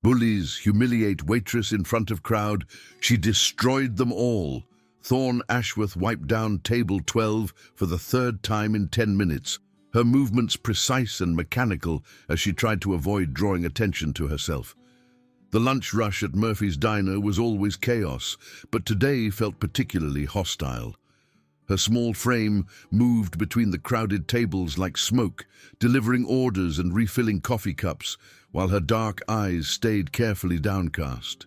Bullies humiliate waitress in front of crowd. She destroyed them all. Thorne Ashworth wiped down table 12 for the third time in 10 minutes. Her movements precise and mechanical as she tried to avoid drawing attention to herself. The lunch rush at Murphy's Diner was always chaos, but today felt particularly hostile. Her small frame moved between the crowded tables like smoke, delivering orders and refilling coffee cups, while her dark eyes stayed carefully downcast.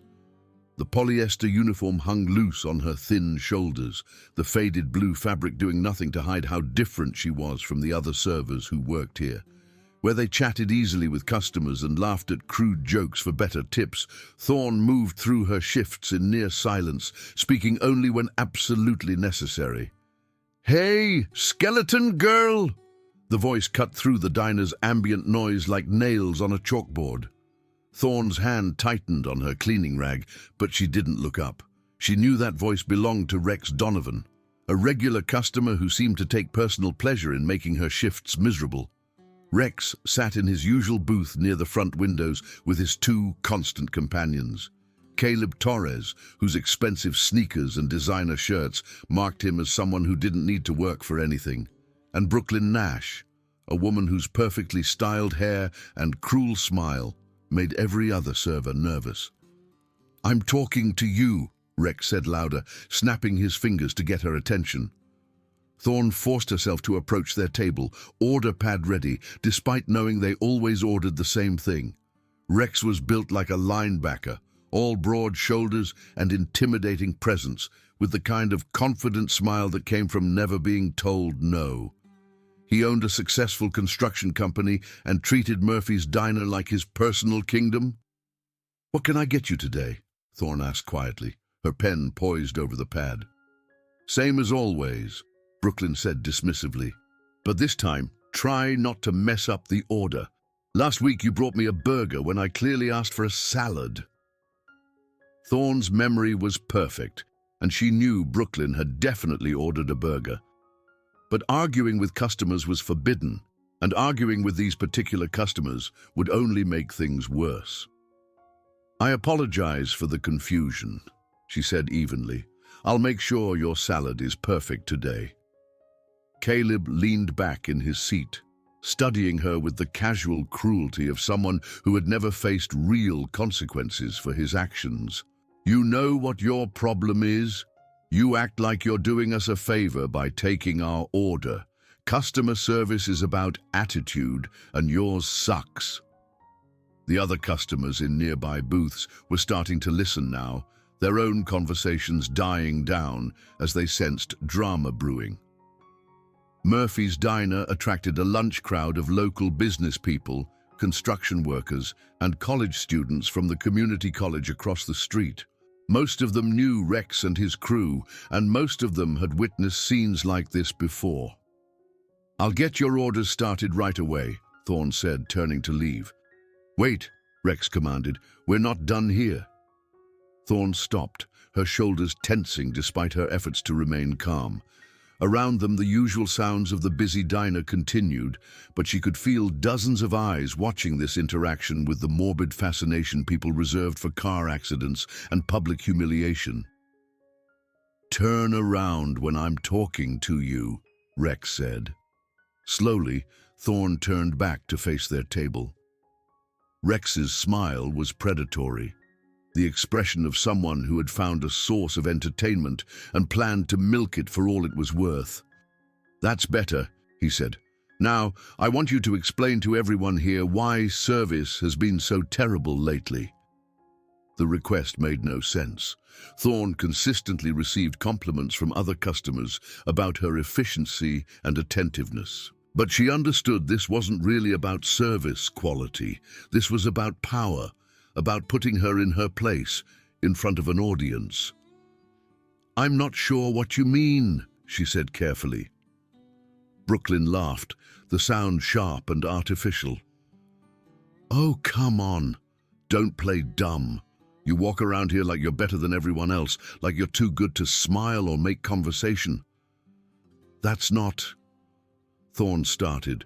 The polyester uniform hung loose on her thin shoulders, the faded blue fabric doing nothing to hide how different she was from the other servers who worked here. Where they chatted easily with customers and laughed at crude jokes for better tips, Thorne moved through her shifts in near silence, speaking only when absolutely necessary. "Hey, skeleton girl!" The voice cut through the diner's ambient noise like nails on a chalkboard. Thorne's hand tightened on her cleaning rag, but she didn't look up. She knew that voice belonged to Rex Donovan, a regular customer who seemed to take personal pleasure in making her shifts miserable. Rex sat in his usual booth near the front windows with his two constant companions. Caleb Torres, whose expensive sneakers and designer shirts marked him as someone who didn't need to work for anything, and Brooklyn Nash, a woman whose perfectly styled hair and cruel smile made every other server nervous. "I'm talking to you," Rex said louder, snapping his fingers to get her attention. Thorne forced herself to approach their table, order pad ready, despite knowing they always ordered the same thing. Rex was built like a linebacker, all broad shoulders and intimidating presence, with the kind of confident smile that came from never being told no. He owned a successful construction company and treated Murphy's Diner like his personal kingdom. "What can I get you today?" Thorne asked quietly, her pen poised over the pad. "Same as always," Brooklyn said dismissively. "But this time, try not to mess up the order. Last week you brought me a burger when I clearly asked for a salad." Thorne's memory was perfect, and she knew Brooklyn had definitely ordered a burger. But arguing with customers was forbidden, and arguing with these particular customers would only make things worse. "I apologize for the confusion," she said evenly. "I'll make sure your salad is perfect today." Caleb leaned back in his seat, studying her with the casual cruelty of someone who had never faced real consequences for his actions. "You know what your problem is? You act like you're doing us a favor by taking our order. Customer service is about attitude, and yours sucks." The other customers in nearby booths were starting to listen now, their own conversations dying down as they sensed drama brewing. Murphy's Diner attracted a lunch crowd of local business people, construction workers, and college students from the community college across the street. Most of them knew Rex and his crew, and most of them had witnessed scenes like this before. "I'll get your orders started right away," Thorne said, turning to leave. "Wait," Rex commanded. "We're not done here." Thorne stopped, her shoulders tensing despite her efforts to remain calm. Around them, the usual sounds of the busy diner continued, but she could feel dozens of eyes watching this interaction with the morbid fascination people reserved for car accidents and public humiliation. "Turn around when I'm talking to you," Rex said. Slowly, Thorne turned back to face their table. Rex's smile was predatory, the expression of someone who had found a source of entertainment and planned to milk it for all it was worth. "That's better," he said. "Now, I want you to explain to everyone here why service has been so terrible lately." The request made no sense. Thorne consistently received compliments from other customers about her efficiency and attentiveness. But she understood this wasn't really about service quality. This was about power, about putting her in her place, in front of an audience. "I'm not sure what you mean," she said carefully. Brooklyn laughed, the sound sharp and artificial. "Oh, come on. Don't play dumb. You walk around here like you're better than everyone else, like you're too good to smile or make conversation. That's not..." Thorne started,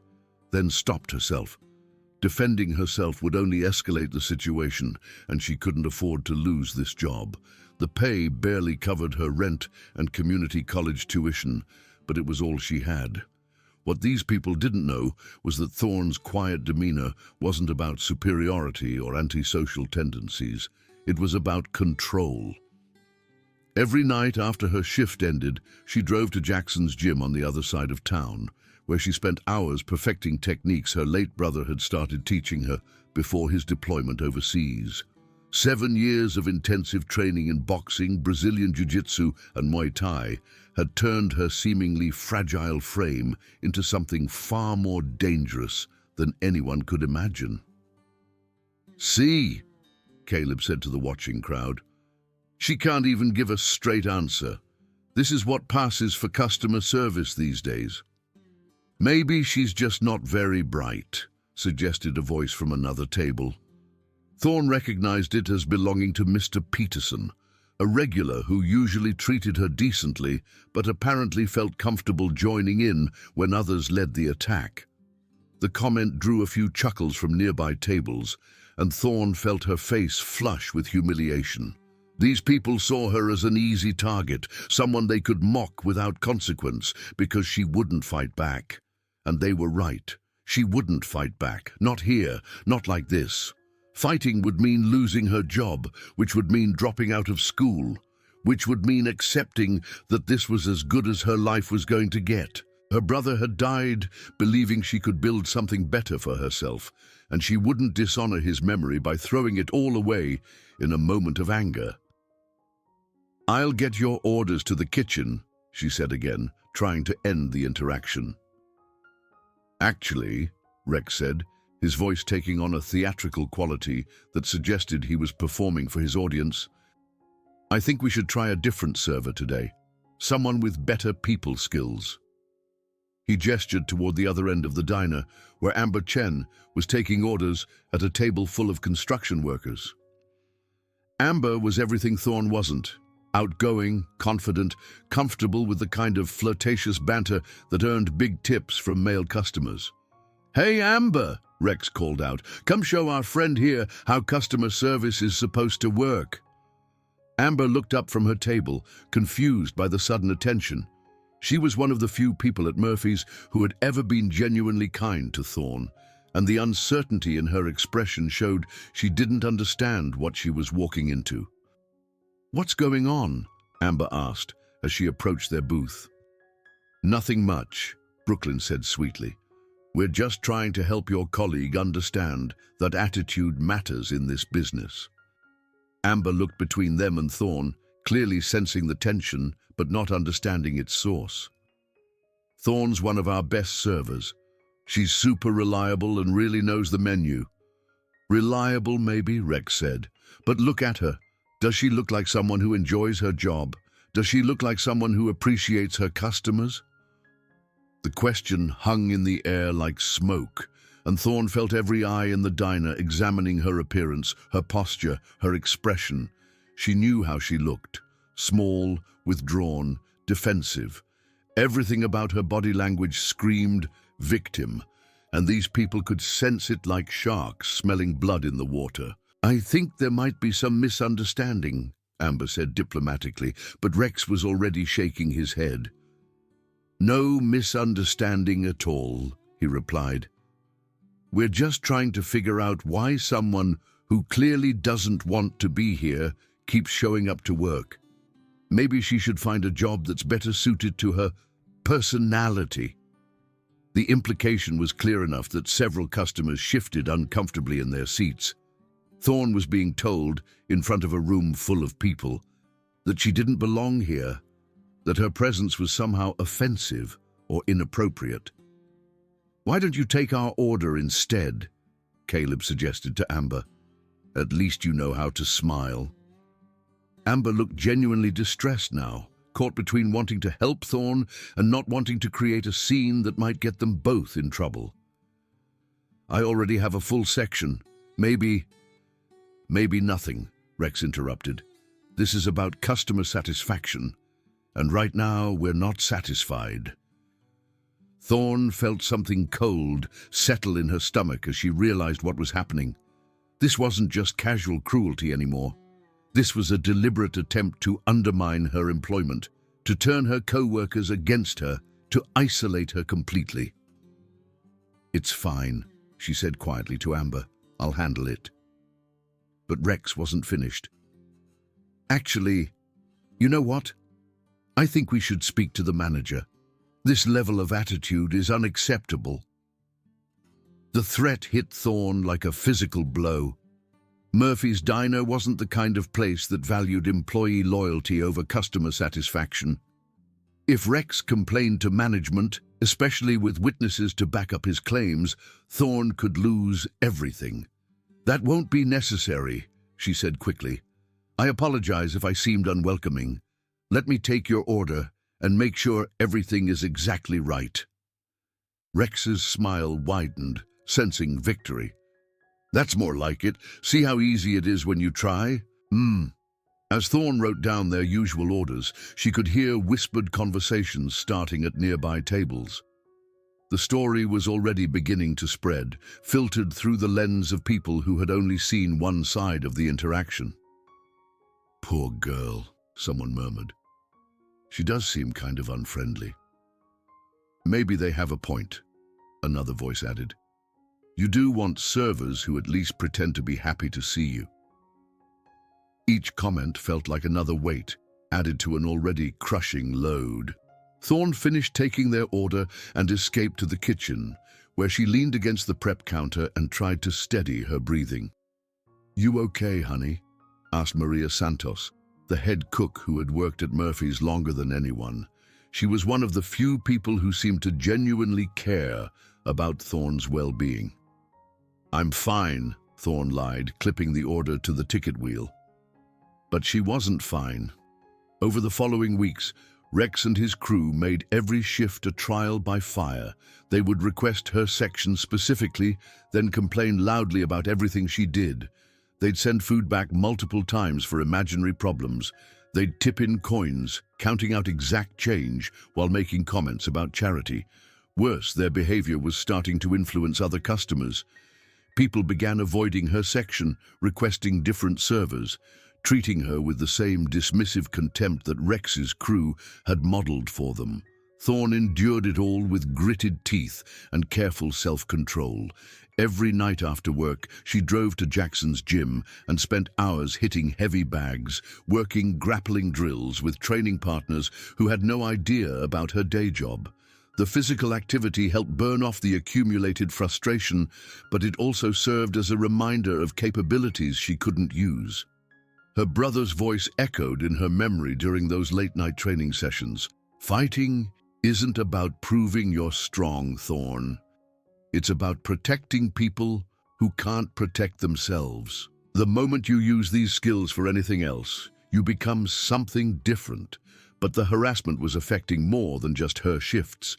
then stopped herself. Defending herself would only escalate the situation, and she couldn't afford to lose this job. The pay barely covered her rent and community college tuition, but it was all she had. What these people didn't know was that Thorne's quiet demeanor wasn't about superiority or antisocial tendencies. It was about control. Every night after her shift ended, she drove to Jackson's gym on the other side of town, where she spent hours perfecting techniques her late brother had started teaching her before his deployment overseas. 7 years of intensive training in boxing, Brazilian jiu-jitsu, and Muay Thai had turned her seemingly fragile frame into something far more dangerous than anyone could imagine. "See," Caleb said to the watching crowd. "She can't even give a straight answer. This is what passes for customer service these days." "Maybe she's just not very bright," suggested a voice from another table. Thorne recognized it as belonging to Mr. Peterson, a regular who usually treated her decently but apparently felt comfortable joining in when others led the attack. The comment drew a few chuckles from nearby tables, and Thorne felt her face flush with humiliation. These people saw her as an easy target, someone they could mock without consequence because she wouldn't fight back. And they were right. She wouldn't fight back. Not here. Not like this. Fighting would mean losing her job, which would mean dropping out of school, which would mean accepting that this was as good as her life was going to get. Her brother had died believing she could build something better for herself, and she wouldn't dishonor his memory by throwing it all away in a moment of anger. "I'll get your orders to the kitchen," she said again, trying to end the interaction. "Actually," Rex said, his voice taking on a theatrical quality that suggested he was performing for his audience, "I think we should try a different server today. Someone with better people skills." He gestured toward the other end of the diner, where Amber Chen was taking orders at a table full of construction workers. Amber was everything Thorne wasn't. Outgoing, confident, comfortable with the kind of flirtatious banter that earned big tips from male customers. "Hey, Amber," Rex called out, "come show our friend here how customer service is supposed to work." Amber looked up from her table, confused by the sudden attention. She was one of the few people at Murphy's who had ever been genuinely kind to Thorne, and the uncertainty in her expression showed she didn't understand what she was walking into. "What's going on?" Amber asked as she approached their booth. "Nothing much," Brooklyn said sweetly. "We're just trying to help your colleague understand that attitude matters in this business." Amber looked between them and Thorne, clearly sensing the tension but not understanding its source. "Thorne's one of our best servers. She's super reliable and really knows the menu." "Reliable maybe," Rex said, "but look at her. Does she look like someone who enjoys her job? Does she look like someone who appreciates her customers?" The question hung in the air like smoke, and Thorne felt every eye in the diner examining her appearance, her posture, her expression. She knew how she looked. Small, withdrawn, defensive. Everything about her body language screamed victim, and these people could sense it like sharks smelling blood in the water. "I think there might be some misunderstanding," Amber said diplomatically, but Rex was already shaking his head. "No misunderstanding at all," he replied. "We're just trying to figure out why someone who clearly doesn't want to be here keeps showing up to work. Maybe she should find a job that's better suited to her personality." The implication was clear enough that several customers shifted uncomfortably in their seats. Thorne was being told, in front of a room full of people, that she didn't belong here, that her presence was somehow offensive or inappropriate. "Why don't you take our order instead?" Caleb suggested to Amber. "At least you know how to smile." Amber looked genuinely distressed now, caught between wanting to help Thorne and not wanting to create a scene that might get them both in trouble. "I already have a full section. Maybe nothing," Rex interrupted. "This is about customer satisfaction, and right now we're not satisfied." Thorne felt something cold settle in her stomach as she realized what was happening. This wasn't just casual cruelty anymore. This was a deliberate attempt to undermine her employment, to turn her co-workers against her, to isolate her completely. "It's fine," she said quietly to Amber. "I'll handle it." But Rex wasn't finished. "Actually, you know what? I think we should speak to the manager. This level of attitude is unacceptable." The threat hit Thorne like a physical blow. Murphy's Diner wasn't the kind of place that valued employee loyalty over customer satisfaction. If Rex complained to management, especially with witnesses to back up his claims, Thorne could lose everything. "That won't be necessary," she said quickly. "I apologize if I seemed unwelcoming. Let me take your order and make sure everything is exactly right." Rex's smile widened, sensing victory. "That's more like it. See how easy it is when you try?" As Thorne wrote down their usual orders, she could hear whispered conversations starting at nearby tables. The story was already beginning to spread, filtered through the lens of people who had only seen one side of the interaction. "Poor girl," someone murmured. "She does seem kind of unfriendly." "Maybe they have a point," another voice added. "You do want servers who at least pretend to be happy to see you." Each comment felt like another weight, added to an already crushing load. Thorne finished taking their order and escaped to the kitchen, where she leaned against the prep counter and tried to steady her breathing. "You okay, honey?" asked Maria Santos, the head cook who had worked at Murphy's longer than anyone. She was one of the few people who seemed to genuinely care about Thorne's well-being. "I'm fine," Thorne lied, clipping the order to the ticket wheel. But she wasn't fine. Over the following weeks, Rex and his crew made every shift a trial by fire. They would request her section specifically, then complain loudly about everything she did. They'd send food back multiple times for imaginary problems. They'd tip in coins, counting out exact change while making comments about charity. Worse, their behavior was starting to influence other customers. People began avoiding her section, requesting different servers, treating her with the same dismissive contempt that Rex's crew had modeled for them. Thorne endured it all with gritted teeth and careful self-control. Every night after work, she drove to Jackson's gym and spent hours hitting heavy bags, working grappling drills with training partners who had no idea about her day job. The physical activity helped burn off the accumulated frustration, but it also served as a reminder of capabilities she couldn't use. Her brother's voice echoed in her memory during those late-night training sessions. "Fighting isn't about proving you're strong, Thorne. It's about protecting people who can't protect themselves. The moment you use these skills for anything else, you become something different." But the harassment was affecting more than just her shifts.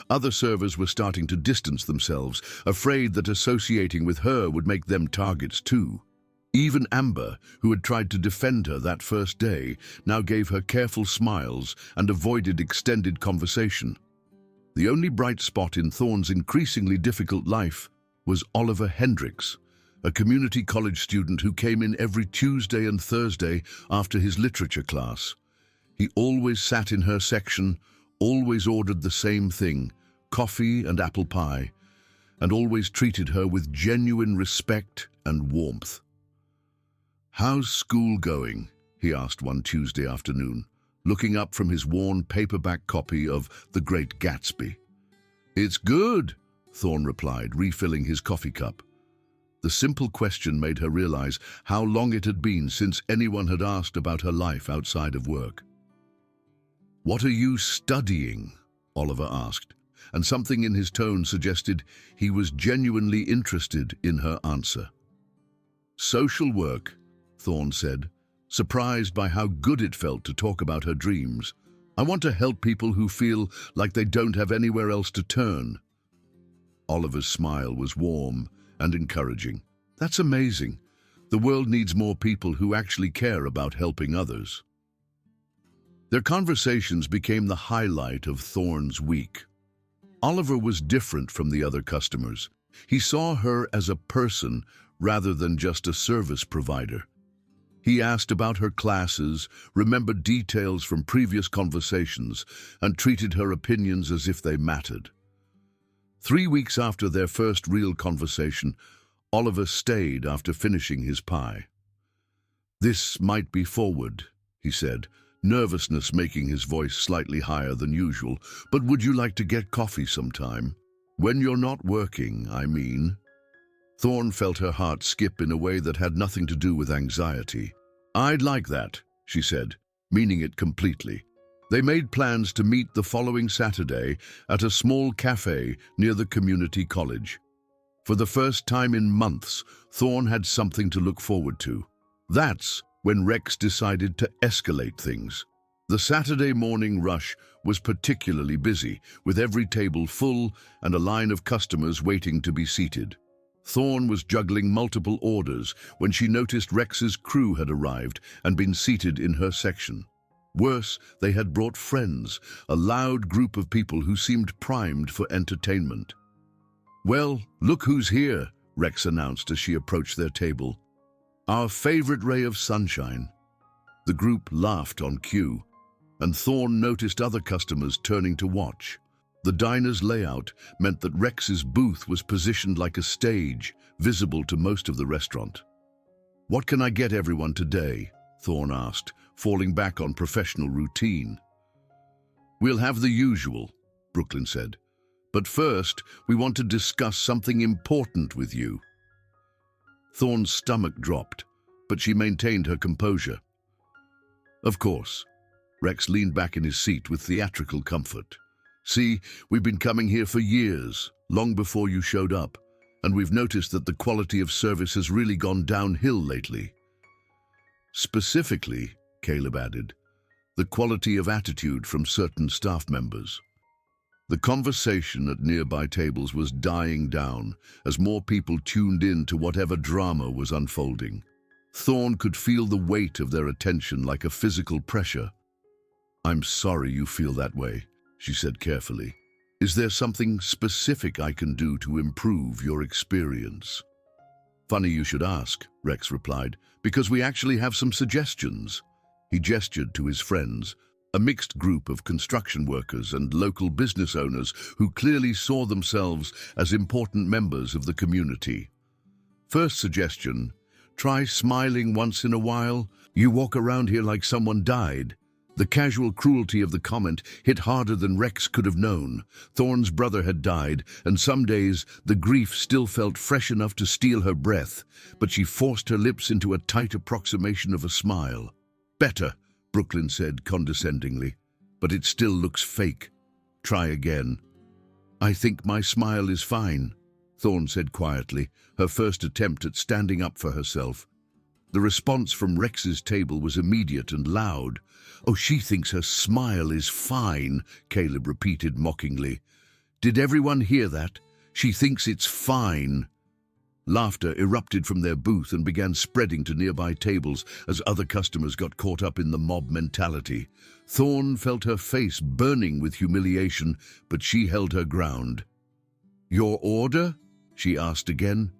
Other servers were starting to distance themselves, afraid that associating with her would make them targets too. Even Amber, who had tried to defend her that first day, now gave her careful smiles and avoided extended conversation. The only bright spot in Thorne's increasingly difficult life was Oliver Hendricks, a community college student who came in every Tuesday and Thursday after his literature class. He always sat in her section, always ordered the same thing, coffee and apple pie, and always treated her with genuine respect and warmth. "How's school going?" he asked one Tuesday afternoon, looking up from his worn paperback copy of The Great Gatsby. "It's good," Thorne replied, refilling his coffee cup. The simple question made her realize how long it had been since anyone had asked about her life outside of work. "What are you studying?" Oliver asked, and something in his tone suggested he was genuinely interested in her answer. "Social work," Thorne said, surprised by how good it felt to talk about her dreams. "I want to help people who feel like they don't have anywhere else to turn." Oliver's smile was warm and encouraging. "That's amazing. The world needs more people who actually care about helping others." Their conversations became the highlight of Thorne's week. Oliver was different from the other customers. He saw her as a person rather than just a service provider. He asked about her classes, remembered details from previous conversations, and treated her opinions as if they mattered. 3 weeks after their first real conversation, Oliver stayed after finishing his pie. "This might be forward," he said, nervousness making his voice slightly higher than usual. "But would you like to get coffee sometime? When you're not working, I mean." Thorne felt her heart skip in a way that had nothing to do with anxiety. "I'd like that," she said, meaning it completely. They made plans to meet the following Saturday at a small cafe near the community college. For the first time in months, Thorne had something to look forward to. That's when Rex decided to escalate things. The Saturday morning rush was particularly busy, with every table full and a line of customers waiting to be seated. Thorne was juggling multiple orders when she noticed Rex's crew had arrived and been seated in her section. Worse, they had brought friends, a loud group of people who seemed primed for entertainment. "Well, look who's here," Rex announced as she approached their table. "Our favorite ray of sunshine." The group laughed on cue, and Thorne noticed other customers turning to watch. The diner's layout meant that Rex's booth was positioned like a stage, visible to most of the restaurant. "What can I get everyone today?" Thorne asked, falling back on professional routine. "We'll have the usual," Brooklyn said. "But first, we want to discuss something important with you." Thorne's stomach dropped, but she maintained her composure. "Of course." Rex leaned back in his seat with theatrical comfort. "See, we've been coming here for years, long before you showed up, and we've noticed that the quality of service has really gone downhill lately. Specifically," Caleb added, "the quality of attitude from certain staff members." The conversation at nearby tables was dying down as more people tuned in to whatever drama was unfolding. Thorne could feel the weight of their attention like a physical pressure. "I'm sorry you feel that way," she said carefully. "Is there something specific I can do to improve your experience?" "Funny you should ask," Rex replied, "because we actually have some suggestions." He gestured to his friends, a mixed group of construction workers and local business owners who clearly saw themselves as important members of the community. "First suggestion, try smiling once in a while. You walk around here like someone died." The casual cruelty of the comment hit harder than Rex could have known. Thorne's brother had died, and some days the grief still felt fresh enough to steal her breath, but she forced her lips into a tight approximation of a smile. "Better," Brooklyn said condescendingly, "but it still looks fake. Try again." "I think my smile is fine," Thorne said quietly, her first attempt at standing up for herself. The response from Rex's table was immediate and loud. "Oh, she thinks her smile is fine," Caleb repeated mockingly. "Did everyone hear that? She thinks it's fine." Laughter erupted from their booth and began spreading to nearby tables as other customers got caught up in the mob mentality. Thorne felt her face burning with humiliation, but she held her ground. "Your order?" she asked again.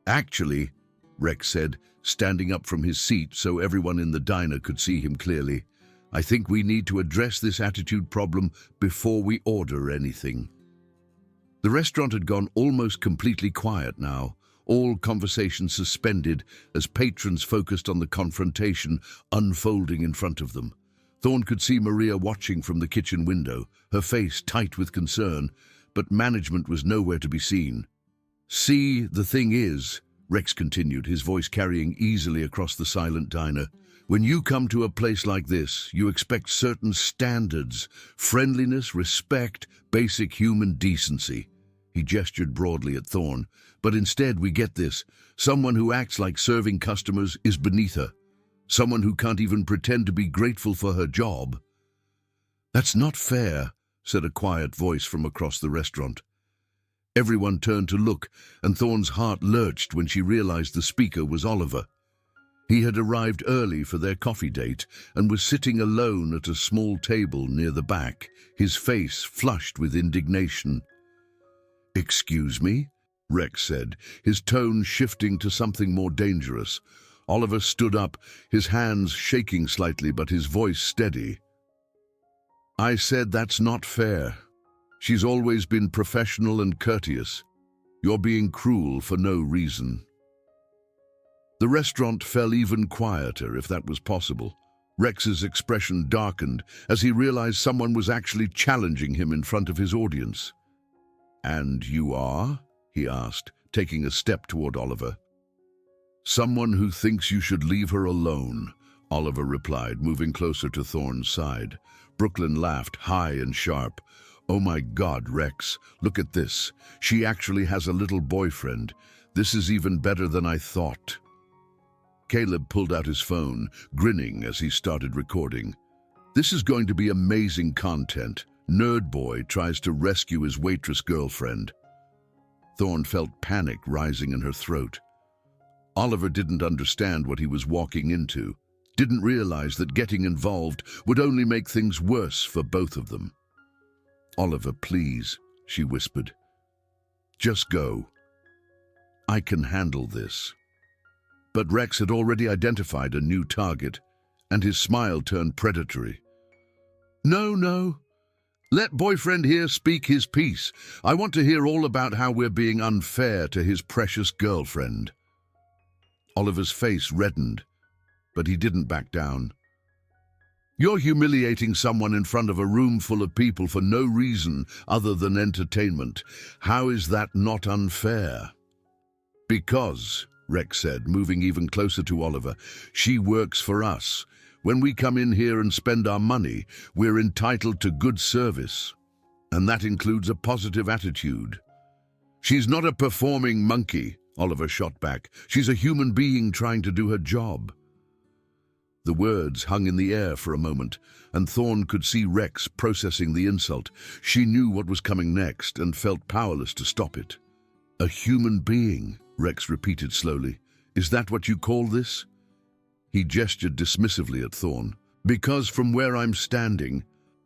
"Actually," Rex said, standing up from his seat so everyone in the diner could see him clearly, "I think we need to address this attitude problem before we order anything." The restaurant had gone almost completely quiet now, all conversation suspended as patrons focused on the confrontation unfolding in front of them. Thorne could see Maria watching from the kitchen window, her face tight with concern, but management was nowhere to be seen. "See, the thing is," Rex continued, his voice carrying easily across the silent diner, "when you come to a place like this, you expect certain standards: friendliness, respect, basic human decency." He gestured broadly at Thorne. "But instead we get this. Someone who acts like serving customers is beneath her. Someone who can't even pretend to be grateful for her job." "That's not fair," said a quiet voice from across the restaurant. Everyone turned to look, and Thorne's heart lurched when she realized the speaker was Oliver. He had arrived early for their coffee date and was sitting alone at a small table near the back, his face flushed with indignation. Excuse me? Rex said, his tone shifting to something more dangerous. Oliver stood up, his hands shaking slightly but his voice steady. I said that's not fair. She's always been professional and courteous. You're being cruel for no reason. The restaurant fell even quieter, if that was possible. Rex's expression darkened as he realized someone was actually challenging him in front of his audience. And you are? He asked, taking a step toward Oliver. Someone who thinks you should leave her alone, Oliver replied, moving closer to Thorne's side. Brooklyn laughed, high and sharp. Oh my God, Rex, look at this. She actually has a little boyfriend. This is even better than I thought. Caleb pulled out his phone, grinning as he started recording. This is going to be amazing content. Nerd boy tries to rescue his waitress girlfriend. Thorne felt panic rising in her throat. Oliver didn't understand what he was walking into, didn't realize that getting involved would only make things worse for both of them. Oliver, please, she whispered. Just go. I can handle this. But Rex had already identified a new target, and his smile turned predatory. No. Let boyfriend here speak his piece. I want to hear all about how we're being unfair to his precious girlfriend. Oliver's face reddened, but he didn't back down. You're humiliating someone in front of a room full of people for no reason other than entertainment. How is that not unfair? Because, Rex said, moving even closer to Oliver, she works for us. When we come in here and spend our money, we're entitled to good service. And that includes a positive attitude. She's not a performing monkey, Oliver shot back. She's a human being trying to do her job. The words hung in the air for a moment, and Thorne could see Rex processing the insult. She knew what was coming next and felt powerless to stop it. A human being, Rex repeated slowly. Is that what you call this? He gestured dismissively at Thorne. Because from where I'm standing,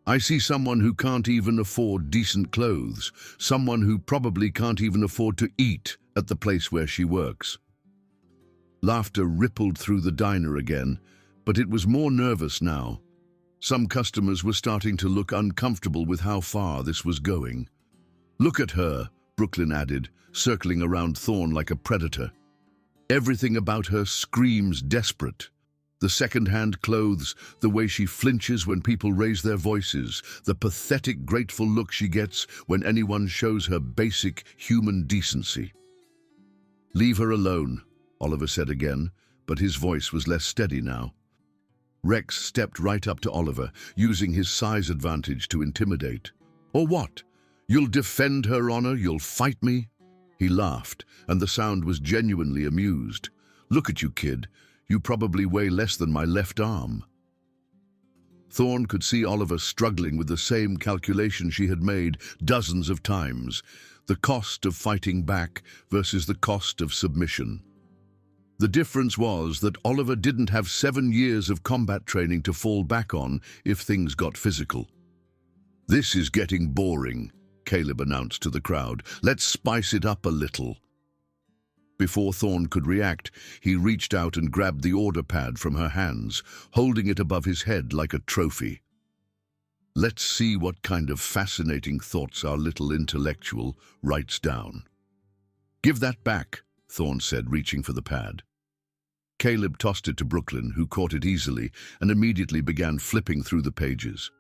I see someone who can't even afford decent clothes, someone who probably can't even afford to eat at the place where she works. Laughter rippled through the diner again, but it was more nervous now. Some customers were starting to look uncomfortable with how far this was going. Look at her, Brooklyn added, circling around Thorne like a predator. Everything about her screams desperate. The second-hand clothes, the way she flinches when people raise their voices, the pathetic, grateful look she gets when anyone shows her basic human decency. Leave her alone, Oliver said again, but his voice was less steady now. Rex stepped right up to Oliver, using his size advantage to intimidate. Or what? You'll defend her honor? You'll fight me? He laughed, and the sound was genuinely amused. Look at you, kid. You probably weigh less than my left arm. Thorne could see Oliver struggling with the same calculation she had made dozens of times. The cost of fighting back versus the cost of submission. The difference was that Oliver didn't have 7 years of combat training to fall back on if things got physical. This is getting boring, Caleb announced to the crowd. Let's spice it up a little. Before Thorne could react, he reached out and grabbed the order pad from her hands, holding it above his head like a trophy. Let's see what kind of fascinating thoughts our little intellectual writes down. Give that back, Thorne said, reaching for the pad. Caleb tossed it to Brooklyn, who caught it easily and immediately began flipping through the pages.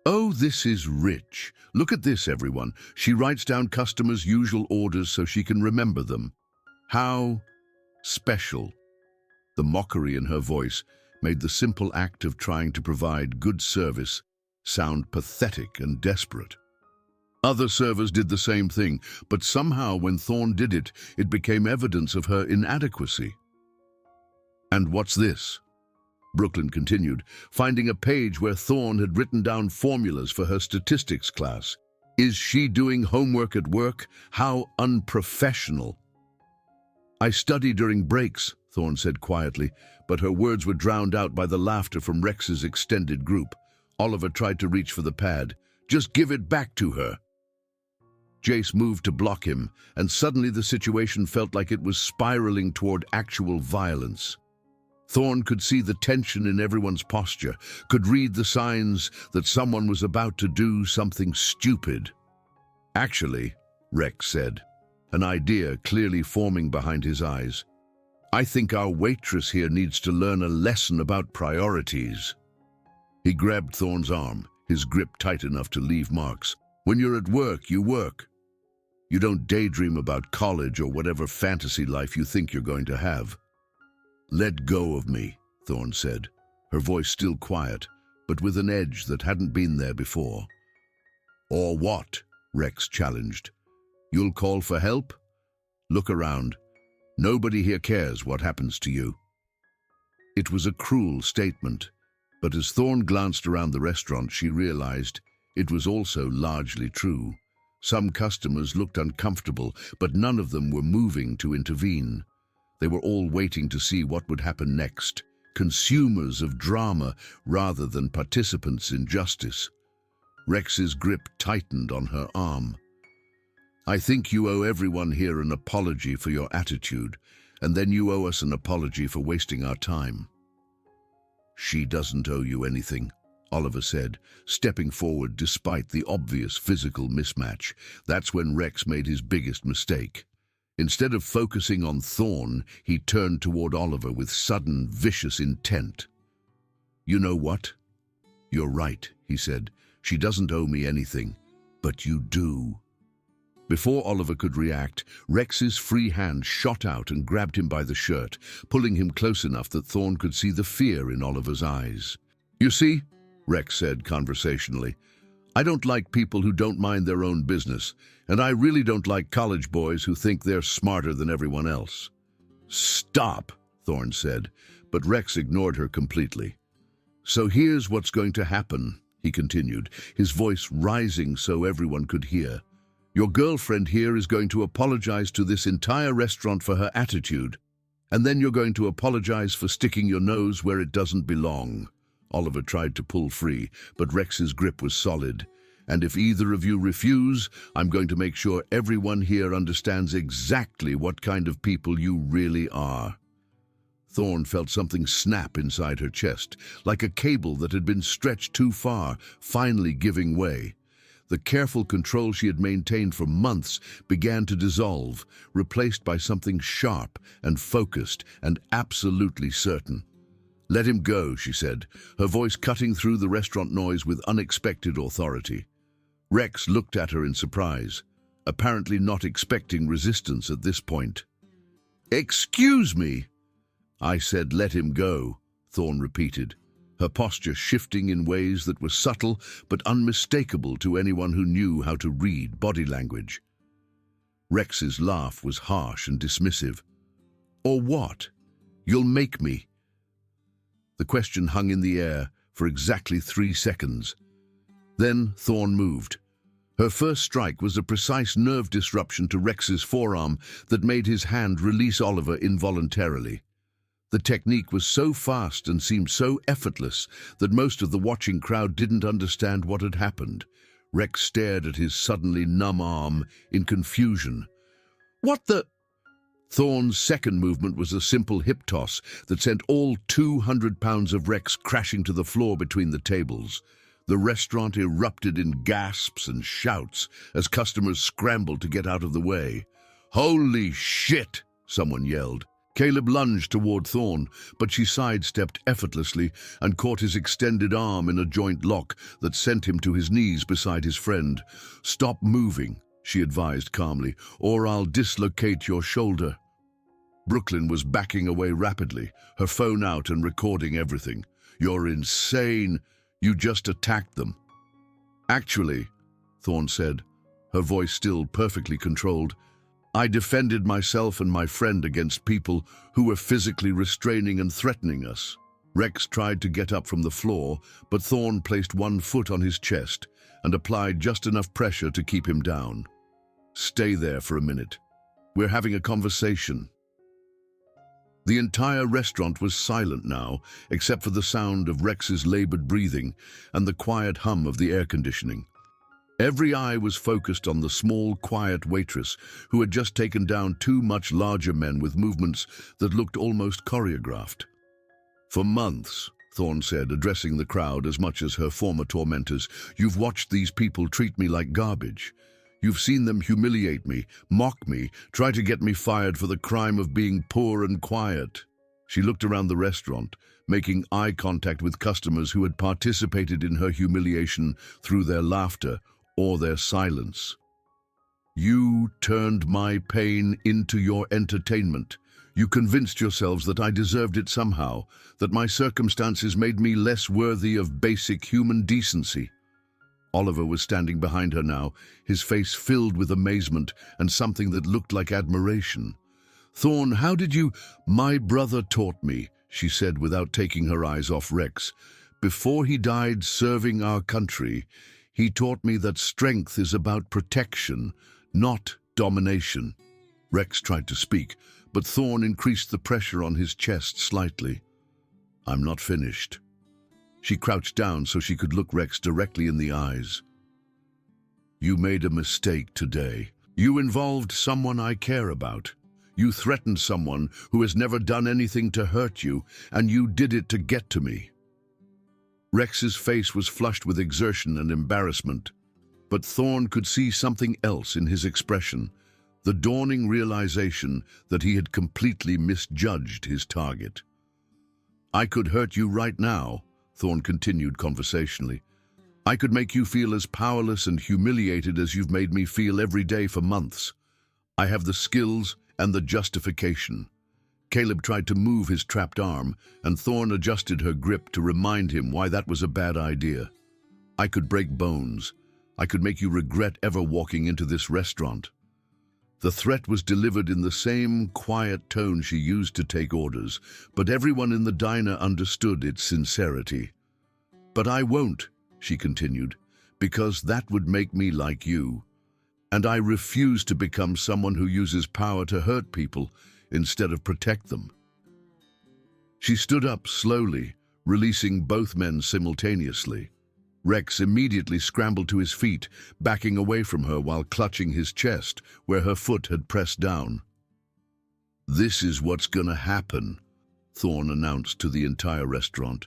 Oh, this is rich. Look at this, everyone. She writes down customers' usual orders so she can remember them. How special. The mockery in her voice made the simple act of trying to provide good service sound pathetic and desperate. Other servers did the same thing, but somehow when Thorne did it, it became evidence of her inadequacy. And what's this? Brooklyn continued, finding a page where Thorne had written down formulas for her statistics class. Is she doing homework at work? How unprofessional. I study during breaks, Thorne said quietly, but her words were drowned out by the laughter from Rex's extended group. Oliver tried to reach for the pad. Just give it back to her. Jace moved to block him, and suddenly the situation felt like it was spiraling toward actual violence. Thorn could see the tension in everyone's posture, could read the signs that someone was about to do something stupid. "Actually," Rex said, an idea clearly forming behind his eyes, "I think our waitress here needs to learn a lesson about priorities." He grabbed Thorn's arm, his grip tight enough to leave marks. "When you're at work, you work. You don't daydream about college or whatever fantasy life you think you're going to have." "Let go of me," Thorn said, her voice still quiet, but with an edge that hadn't been there before. "Or what?" Rex challenged. "You'll call for help? Look around. Nobody here cares what happens to you." It was a cruel statement, but as Thorn glanced around the restaurant, she realized it was also largely true. Some customers looked uncomfortable, but none of them were moving to intervene. They were all waiting to see what would happen next, consumers of drama rather than participants in justice. Rex's grip tightened on her arm. "I think you owe everyone here an apology for your attitude, and then you owe us an apology for wasting our time." "She doesn't owe you anything," Oliver said, stepping forward despite the obvious physical mismatch. That's when Rex made his biggest mistake. Instead of focusing on Thorn, he turned toward Oliver with sudden, vicious intent. "You know what? You're right," he said. "She doesn't owe me anything, but you do." Before Oliver could react, Rex's free hand shot out and grabbed him by the shirt, pulling him close enough that Thorn could see the fear in Oliver's eyes. "You see," Rex said conversationally, "I don't like people who don't mind their own business, and I really don't like college boys who think they're smarter than everyone else." "Stop," Thorn said, but Rex ignored her completely. "So here's what's going to happen," he continued, his voice rising so everyone could hear. "Your girlfriend here is going to apologize to this entire restaurant for her attitude, and then you're going to apologize for sticking your nose where it doesn't belong." Oliver tried to pull free, but Rex's grip was solid. "And if either of you refuse, I'm going to make sure everyone here understands exactly what kind of people you really are." Thorn felt something snap inside her chest, like a cable that had been stretched too far, finally giving way. The careful control she had maintained for months began to dissolve, replaced by something sharp and focused and absolutely certain. "Let him go," she said, her voice cutting through the restaurant noise with unexpected authority. Rex looked at her in surprise, apparently not expecting resistance at this point. "Excuse me?" "I said let him go," Thorn repeated, her posture shifting in ways that were subtle but unmistakable to anyone who knew how to read body language. Rex's laugh was harsh and dismissive. "Or what? You'll make me?" The question hung in the air for exactly 3 seconds. Then Thorn moved. Her first strike was a precise nerve disruption to Rex's forearm that made his hand release Oliver involuntarily. The technique was so fast and seemed so effortless that most of the watching crowd didn't understand what had happened. Rex stared at his suddenly numb arm in confusion. "What the—" Thorn's second movement was a simple hip toss that sent all 200 pounds of Rex crashing to the floor between the tables. The restaurant erupted in gasps and shouts as customers scrambled to get out of the way. "Holy shit!" someone yelled. Caleb lunged toward Thorn, but she sidestepped effortlessly and caught his extended arm in a joint lock that sent him to his knees beside his friend. "Stop moving," she advised calmly, "or I'll dislocate your shoulder." Brooklyn was backing away rapidly, her phone out and recording everything. "You're insane. You just attacked them." "Actually," Thorn said, her voice still perfectly controlled, "I defended myself and my friend against people who were physically restraining and threatening us." Rex tried to get up from the floor, but Thorn placed one foot on his chest and applied just enough pressure to keep him down. "Stay there for a minute. We're having a conversation." The entire restaurant was silent now, except for the sound of Rex's labored breathing and the quiet hum of the air conditioning. Every eye was focused on the small, quiet waitress who had just taken down two much larger men with movements that looked almost choreographed. "For months," Thorne said, addressing the crowd as much as her former tormentors, "you've watched these people treat me like garbage. You've seen them humiliate me, mock me, try to get me fired for the crime of being poor and quiet." She looked around the restaurant, making eye contact with customers who had participated in her humiliation through their laughter or their silence. "You turned my pain into your entertainment. You convinced yourselves that I deserved it somehow, that my circumstances made me less worthy of basic human decency." Oliver was standing behind her now, his face filled with amazement and something that looked like admiration. "Thorne, how did you—" "My brother taught me," she said without taking her eyes off Rex. "Before he died serving our country, he taught me that strength is about protection, not domination." Rex tried to speak, but Thorne increased the pressure on his chest slightly. "I'm not finished." She crouched down so she could look Rex directly in the eyes. "You made a mistake today. You involved someone I care about. You threatened someone who has never done anything to hurt you, and you did it to get to me." Rex's face was flushed with exertion and embarrassment, but Thorne could see something else in his expression, the dawning realization that he had completely misjudged his target. "I could hurt you right now," Thorne continued conversationally. "I could make you feel as powerless and humiliated as you've made me feel every day for months. I have the skills and the justification." Caleb tried to move his trapped arm, and Thorne adjusted her grip to remind him why that was a bad idea. "I could break bones. I could make you regret ever walking into this restaurant." The threat was delivered in the same quiet tone she used to take orders, but everyone in the diner understood its sincerity. "But I won't," she continued, "because that would make me like you. And I refuse to become someone who uses power to hurt people instead of protect them." She stood up slowly, releasing both men simultaneously. Rex immediately scrambled to his feet, backing away from her while clutching his chest, where her foot had pressed down. "This is what's gonna happen," Thorne announced to the entire restaurant.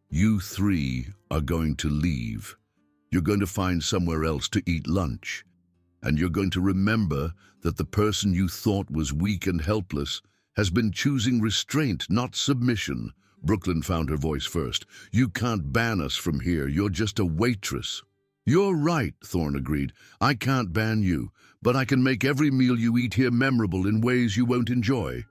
"You three are going to leave. You're going to find somewhere else to eat lunch. And you're going to remember that the person you thought was weak and helpless has been choosing restraint, not submission." Brooklyn found her voice first. "You can't ban us from here. You're just a waitress." "You're right," Thorne agreed. "I can't ban you, but I can make every meal you eat here memorable in ways you won't enjoy."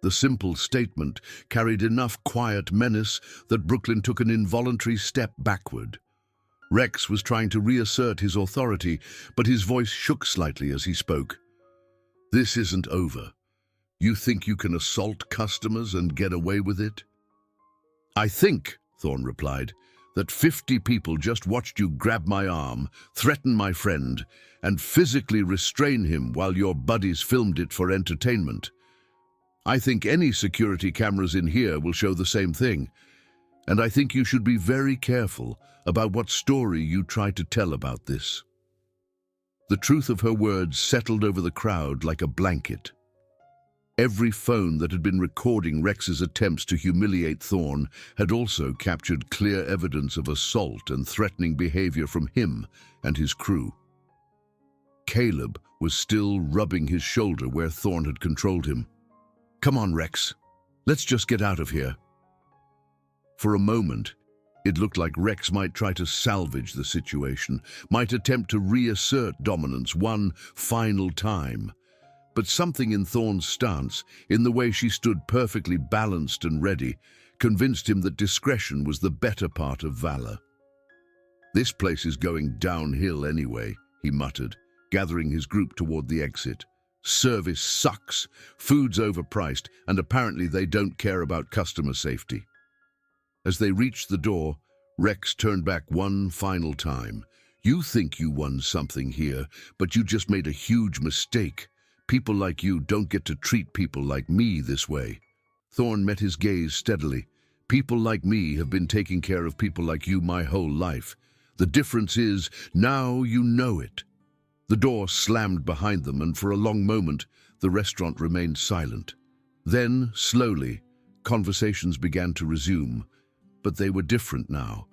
The simple statement carried enough quiet menace that Brooklyn took an involuntary step backward. Rex was trying to reassert his authority, but his voice shook slightly as he spoke. "This isn't over. You think you can assault customers and get away with it?" "I think," Thorne replied, "that 50 people just watched you grab my arm, threaten my friend, and physically restrain him while your buddies filmed it for entertainment. I think any security cameras in here will show the same thing. And I think you should be very careful about what story you try to tell about this." The truth of her words settled over the crowd like a blanket. Every phone that had been recording Rex's attempts to humiliate Thorne had also captured clear evidence of assault and threatening behavior from him and his crew. Caleb was still rubbing his shoulder where Thorne had controlled him. "Come on, Rex. Let's just get out of here." For a moment, it looked like Rex might try to salvage the situation, might attempt to reassert dominance one final time. But something in Thorne's stance, in the way she stood perfectly balanced and ready, convinced him that discretion was the better part of valor. "This place is going downhill anyway," he muttered, gathering his group toward the exit. "Service sucks, food's overpriced, and apparently they don't care about customer safety." As they reached the door, Rex turned back one final time. "You think you won something here, but you just made a huge mistake. People like you don't get to treat people like me this way." Thorne met his gaze steadily. "People like me have been taking care of people like you my whole life. The difference is, now you know it. The door slammed behind them, and for a long moment, the restaurant remained silent. Then, slowly, conversations began to resume, but they were different now.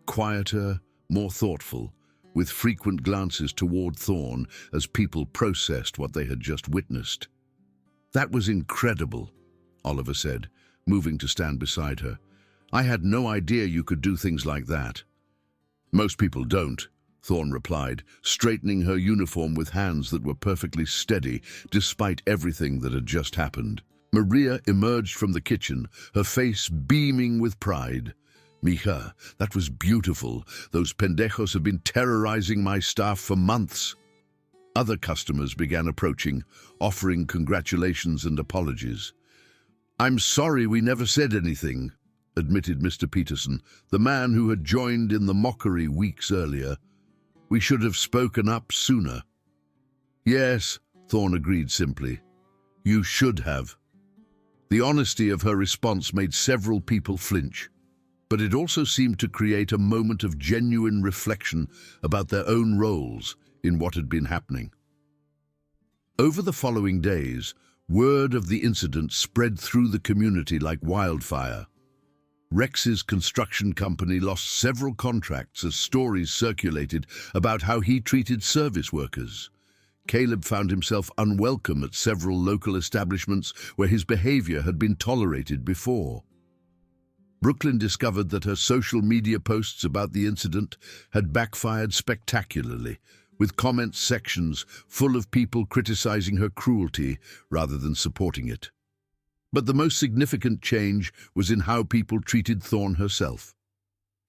Quieter, more thoughtful, with frequent glances toward Thorne as people processed what they had just witnessed. "That was incredible," Oliver said, moving to stand beside her. "I had no idea you could do things like that." "Most people don't," Thorne replied, straightening her uniform with hands that were perfectly steady despite everything that had just happened. Maria emerged from the kitchen, her face beaming with pride. "Mija, that was beautiful. Those pendejos have been terrorizing my staff for months." Other customers began approaching, offering congratulations and apologies. "I'm sorry we never said anything," admitted Mr. Peterson, the man who had joined in the mockery weeks earlier. "We should have spoken up sooner." "Yes," Thorne agreed simply. "You should have." The honesty of her response made several people flinch, but it also seemed to create a moment of genuine reflection about their own roles in what had been happening. Over the following days, word of the incident spread through the community like wildfire. Rex's construction company lost several contracts as stories circulated about how he treated service workers. Caleb found himself unwelcome at several local establishments where his behavior had been tolerated before. Brooklyn discovered that her social media posts about the incident had backfired spectacularly, with comment sections full of people criticizing her cruelty rather than supporting it. But the most significant change was in how people treated Thorne herself.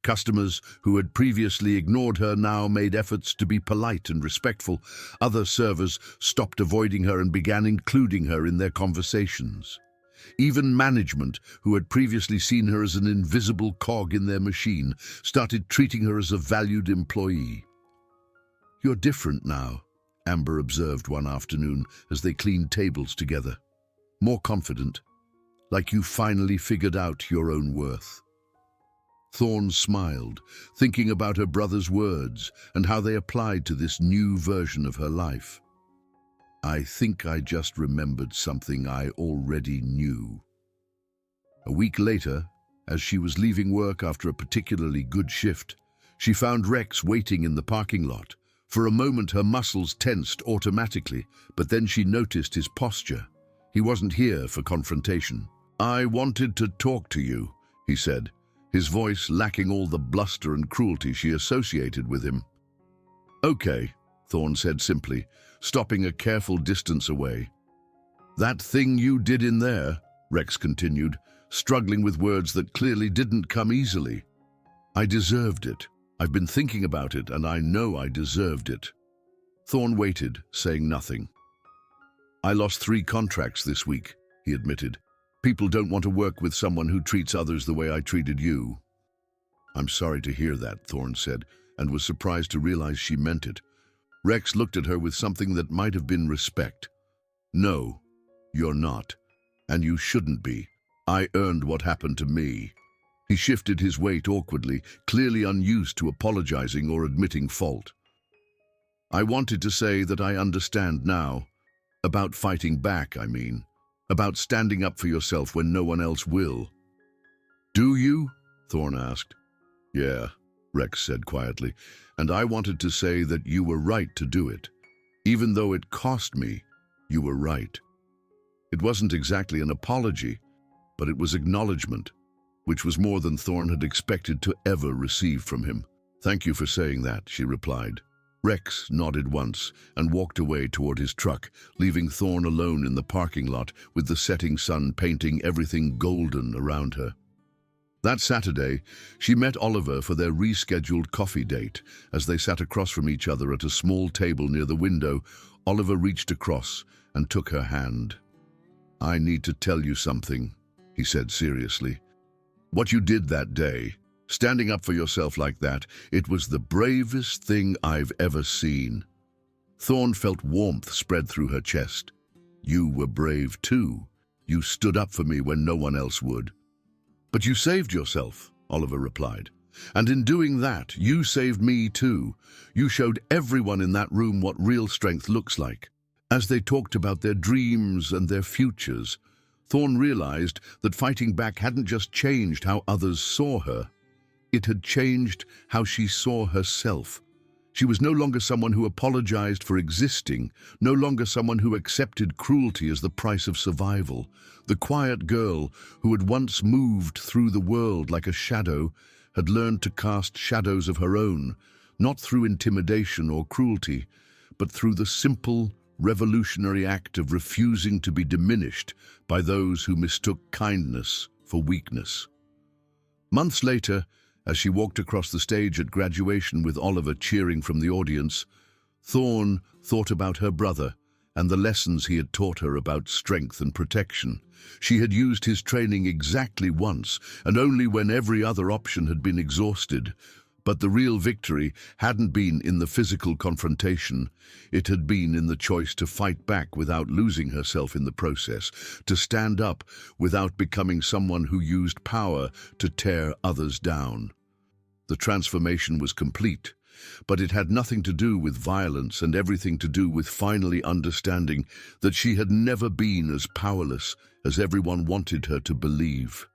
Customers who had previously ignored her now made efforts to be polite and respectful. Other servers stopped avoiding her and began including her in their conversations. Even management, who had previously seen her as an invisible cog in their machine, started treating her as a valued employee. "You're different now," Amber observed one afternoon as they cleaned tables together. "More confident, like you finally figured out your own worth." Thorne smiled, thinking about her brother's words and how they applied to this new version of her life. "I think I just remembered something I already knew." A week later, as she was leaving work after a particularly good shift, she found Rex waiting in the parking lot. For a moment her muscles tensed automatically, but then she noticed his posture. He wasn't here for confrontation. "I wanted to talk to you," he said, his voice lacking all the bluster and cruelty she associated with him. "Okay," Thorne said simply, stopping a careful distance away. "That thing you did in there," Rex continued, struggling with words that clearly didn't come easily. "I deserved it. I've been thinking about it, and I know I deserved it." Thorne waited, saying nothing. "I lost 3 contracts this week," he admitted. "People don't want to work with someone who treats others the way I treated you." "I'm sorry to hear that," Thorne said, and was surprised to realize she meant it. Rex looked at her with something that might have been respect. "No, you're not, and you shouldn't be. I earned what happened to me." He shifted his weight awkwardly, clearly unused to apologizing or admitting fault. "I wanted to say that I understand now. About fighting back, I mean. About standing up for yourself when no one else will." "Do you?" Thorne asked. "Yeah," Rex said quietly, "and I wanted to say that you were right to do it. Even though it cost me, you were right." It wasn't exactly an apology, but it was acknowledgement, which was more than Thorne had expected to ever receive from him. "Thank you for saying that," she replied. Rex nodded once and walked away toward his truck, leaving Thorne alone in the parking lot with the setting sun painting everything golden around her. That Saturday, she met Oliver for their rescheduled coffee date. As they sat across from each other at a small table near the window, Oliver reached across and took her hand. "I need to tell you something," he said seriously. "What you did that day, standing up for yourself like that, it was the bravest thing I've ever seen." Thorne felt warmth spread through her chest. "You were brave too. You stood up for me when no one else would." "But you saved yourself," Oliver replied. And in doing that, you saved me too. You showed everyone in that room what real strength looks like." As they talked about their dreams and their futures, Thorne realized that fighting back hadn't just changed how others saw her. It had changed how she saw herself. She was no longer someone who apologized for existing, no longer someone who accepted cruelty as the price of survival. The quiet girl who had once moved through the world like a shadow had learned to cast shadows of her own, not through intimidation or cruelty, but through the simple, revolutionary act of refusing to be diminished by those who mistook kindness for weakness. Months later, as she walked across the stage at graduation with Oliver cheering from the audience, Thorne thought about her brother and the lessons he had taught her about strength and protection. She had used his training exactly once, and only when every other option had been exhausted. But the real victory hadn't been in the physical confrontation. It had been in the choice to fight back without losing herself in the process, to stand up without becoming someone who used power to tear others down. The transformation was complete, but it had nothing to do with violence and everything to do with finally understanding that she had never been as powerless as everyone wanted her to believe.